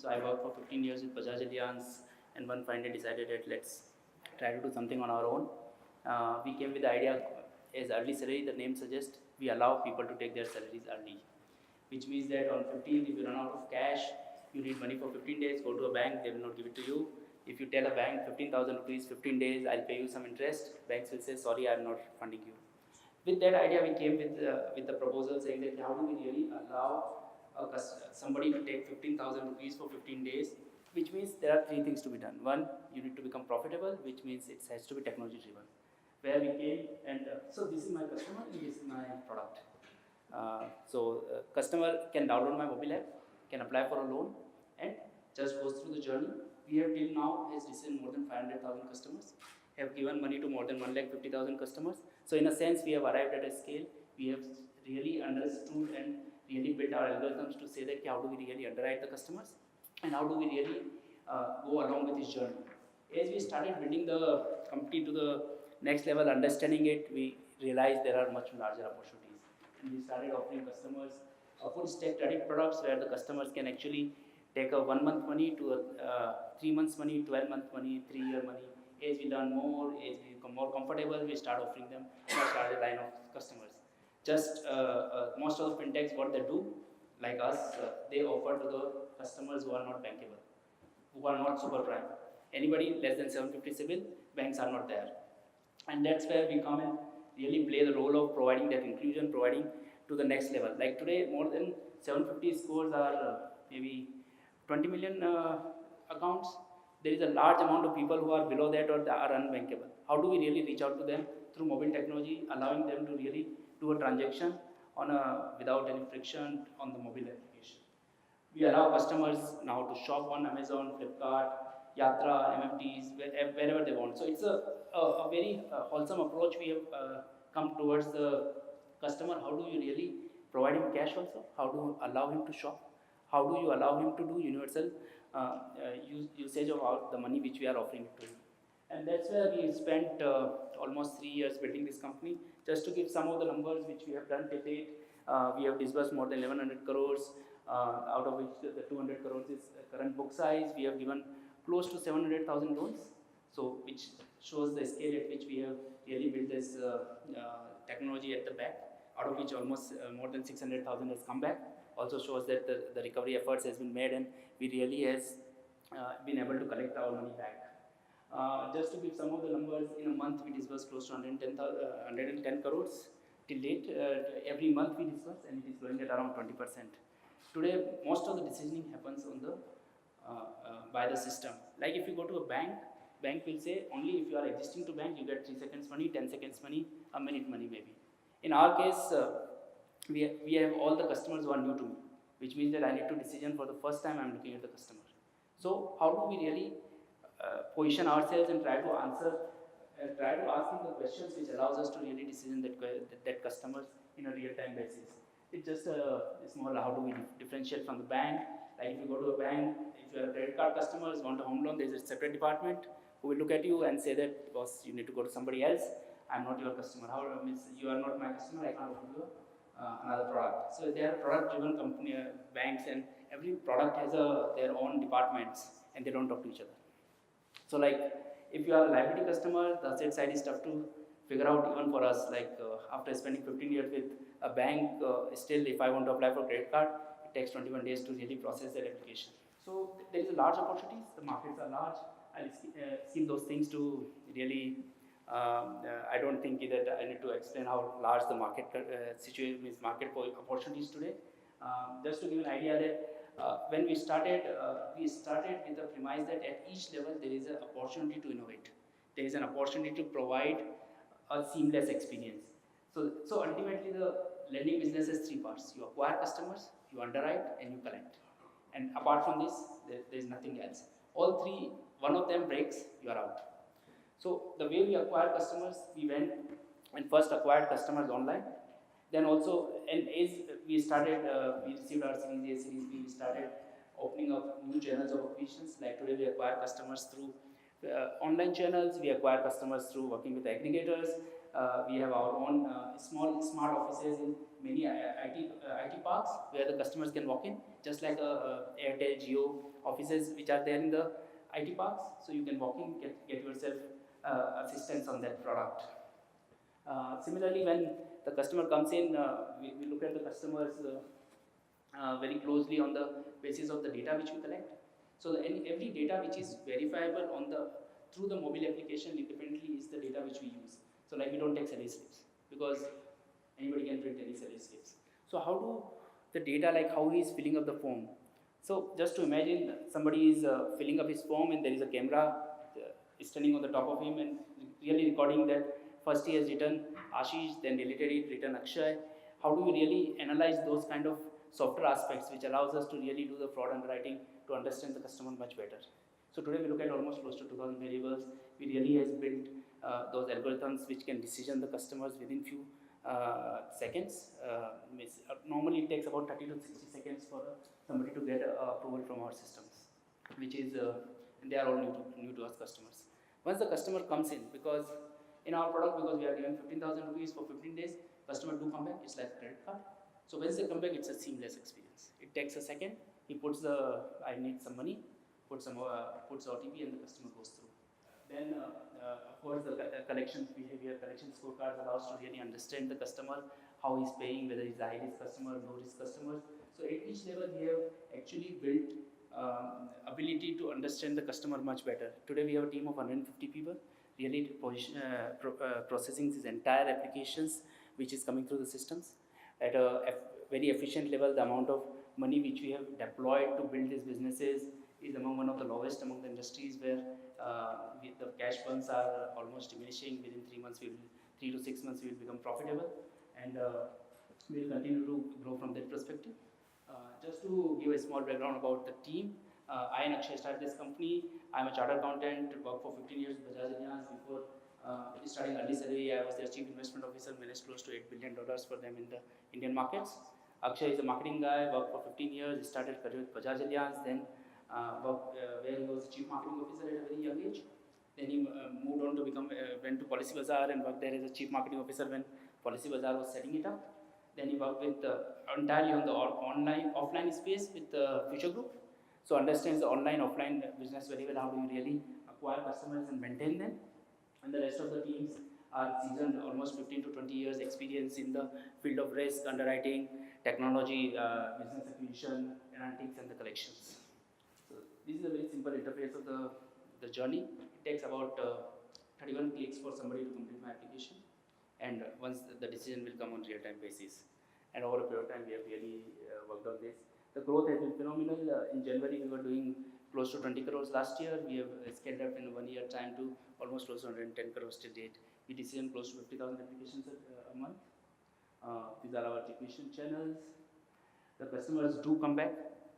So I worked for 15 years with Bajaj Allianz, and one fine day decided that let's try to do something on our own. We came with the idea as early salary, the name suggests, we allow people to take their salaries early, which means that on 15th, if you run out of cash, you need money for 15 days, go to a bank, they will not give it to you. If you tell a bank 15,000 rupees, 15 days, I'll pay you some interest, banks will say, sorry, I'm not funding you. With that idea, we came with the proposal saying that how do we really allow somebody to take 15,000 rupees for 15 days, which means there are three things to be done. One, you need to become profitable, which means it has to be technology driven. Where we came and so this is my customer and this is my product. Customer can download my mobile app, can apply for a loan and just goes through the journey. We have till now has received more than 500,000 customers, have given money to more than 1,50,000 customers. So in a sense, we have arrived at a scale. We have really understood and really built our algorithms to say that how do we really underwrite the customers and how do we really go along with this journey. As we started building the company to the next level, understanding it, we realized there are much larger opportunities. And we started offering customers full stack credit products where the customers can actually take a 1 month money to a 3 months money, 12 month money, 3-year money. As we learn more, as we become more comfortable, we start offering them much larger line of customers. Just most of the fintechs, what they do, like us, they offer to the customers who are not bankable, who are not super prime. Anybody less than 750 CIBIL, banks are not there. And that's where we come and really play the role of providing that inclusion, providing to the next level. Like today, more than 750 scores are maybe 20 million accounts. There is a large amount of people who are below that or are unbankable. How do we really reach out to them? Through mobile technology, allowing them to really do a transaction on without any friction on the mobile application. We allow customers now to shop on Amazon, Flipkart, Yatra, MFTs, wherever they want. So it's a very wholesome approach we have come towards the customer. How do you really provide him cash also? How do you allow him to shop? How do you allow him to do universal usage of the money which we are offering to him? And that's where we spent almost 3 years building this company. Just to give some of the numbers which we have done till date, we have disbursed more than 1100 crores, out of which the 200 crores is current book size. We have given close to 700,000 loans, so which shows the scale at which we have really built this technology at the back, out of which almost more than 600,000 has come back. Also shows that the recovery efforts has been made and we really has been able to collect our money back. Just to give some of the numbers, in a month we disburse close to 110 crores till date. Every month we disburse and it is growing at around 20%. Today, most of the decisioning happens on the by the system. Like if you go to a bank will say only if you are existing to bank you get 3 seconds money, 10 seconds money, a minute money maybe. In our case, we have all the customers who are new to me, which means that I need to decision for the first time I'm looking at the customer. So how do we really position ourselves and try to answer, try to ask him the questions which allows us to really decision that customers in a real-time basis. It's just it's more how do we differentiate from the bank. Like if you go to a bank, if you are a credit card customer, want a home loan, there is a separate department who will look at you and say that, boss, you need to go to somebody else. I'm not your customer. How means you are not my customer? I can't offer you another product. So they are product-driven company, banks, and every product has their own departments, and they don't talk to each other. So like if you are a liability customer, the asset side is tough to figure out even for us. Like after spending 15 years with a bank, still if I want to apply for credit card, it takes 21 days to really process that application. So there is a large opportunities. The markets are large. I'll skip those things to really. I don't think that I need to explain how large the market situation is, market opportunities today. Just to give an idea that when we started with the premise that at each level there is an opportunity to innovate. There is an opportunity to provide a seamless experience. So ultimately the lending business has 3 parts. You acquire customers, you underwrite, and you collect. And apart from this, there is nothing else. All 3, one of them breaks, you are out. So the way we acquire customers, we went and first acquired customers online. Then also, and as we started, we received our Series A, Series B, we started opening up new channels of acquisitions. Like today we acquire customers through online channels, we acquire customers through working with aggregators. we have our own small smart offices in many IT parks where the customers can walk in, just like Airtel, Jio offices which are there in the IT parks. So you can walk in, get yourself assistance on that product. Similarly, when the customer comes in, we look at the customers very closely on the basis of the data which we collect. So every data which is verifiable on the through the mobile application independently is the data which we use. So like we don't take salary slips because anybody can print any salary slips. So how do the data, like how he is filling up the form? So just to imagine somebody is filling up his form and there is a camera standing on the top of him and really recording that first he has written Ashish, then deleted it, written Akshay. How do we really analyze those kind of software aspects which allows us to really do the fraud underwriting to understand the customer much better? So today we look at almost close to 2000 variables. We really has built those algorithms which can decision the customers within few seconds. Normally it takes about 30 to 60 seconds for somebody to get approval from our systems, which is and they are all new to us customers. Once the customer comes in, because in our product, because we are giving 15,000 rupees for 15 days, customer do come back, it's like a credit card. So once they come back, it's a seamless experience. It takes a second, he puts the, I need some money, puts OTP and the customer goes through. Then of course the collections behavior, collection scorecards allows to really understand the customer, how he's paying, whether he's a high risk customer, low risk customer. So at each level we have actually built ability to understand the customer much better. Today we have a team of 150 people really processing these entire applications which is coming through the systems at a very efficient level. The amount of money which we have deployed to build these businesses is among one of the lowest among the industries, where the cash burns are almost diminishing. Within 3 months, 3 to 6 months, we will become profitable, and we will continue to grow from that perspective. Just to give a small background about the team, I and Akshay started this company. I'm a chartered accountant, worked for 15 years with Bajaj Allianz. Before starting early salary, I was their chief investment officer, managed close to $8 billion for them in the Indian markets. Akshay is a marketing guy, worked for 15 years, started career with Bajaj Allianz, then worked where he was chief marketing officer at a very young age. Then he moved on to become, went to Policy Bazaar and worked there as a chief marketing officer when Policy Bazaar was setting it up. Then he worked with entirely on the offline space with Future Group. So understands the online, offline business very well. How do you really acquire customers and maintain them? And the rest of the teams are seasoned, almost 15 to 20 years experience in the field of risk, underwriting, technology, business acquisition, analytics, and the collections. So this is a very simple interface of the journey. It takes about 31 clicks for somebody to complete my application. And once the decision will come on real-time basis. And over a period of time, we have really worked on this. The growth has been phenomenal. In January, we were doing close to 20 crores last year. We have scaled up in 1 year time to almost close to 110 crores to date. We decision close to 50,000 applications a month. These are our acquisition channels. The customers do come back.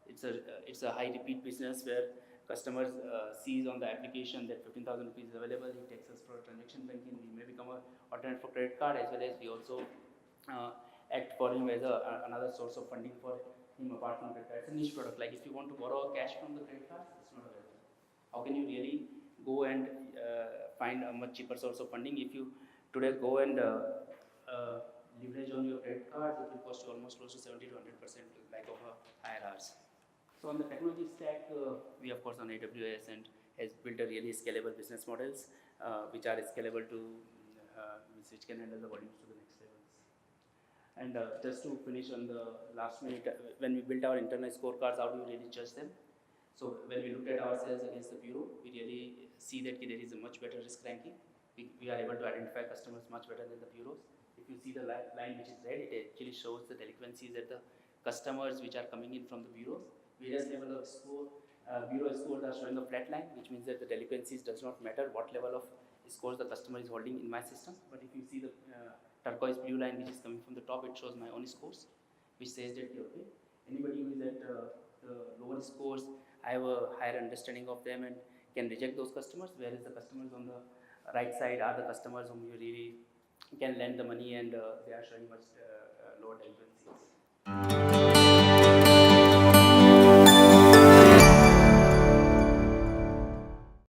It's a high repeat business where customers sees on the application that 15,000 rupees is available. He takes us for transaction banking. We may become an alternate for credit card, as well as we also act for him as another source of funding for him apart from credit card. It's a niche product. Like if you want to borrow cash from the credit card, it's not available. How can you really go and find a much cheaper source of funding? If you today go and leverage on your credit card, it will cost you almost close to 70 to 100% like of IRRs. So on the technology stack, we of course on AWS and has built a really scalable business models which are scalable to which can handle the volumes to the next levels. And just to finish on the last minute, when we built our internal scorecards, how do we really judge them? So when we looked at ourselves against the bureau, we really see that there is a much better risk ranking. We are able to identify customers much better than the bureaus. If you see the line which is red, it actually shows the delinquencies at the customers which are coming in from the bureaus. Various level of score, bureau scores are showing a flat line, which means that the delinquencies does not matter what level of scores the customer is holding in my system. But if you see the turquoise blue line which is coming from the top, it shows my own scores, which says that okay, anybody who is at the lower scores, I have a higher understanding of them and can reject those customers, whereas the customers on the right side are the customers whom you really can lend the money and they are showing much lower delinquencies.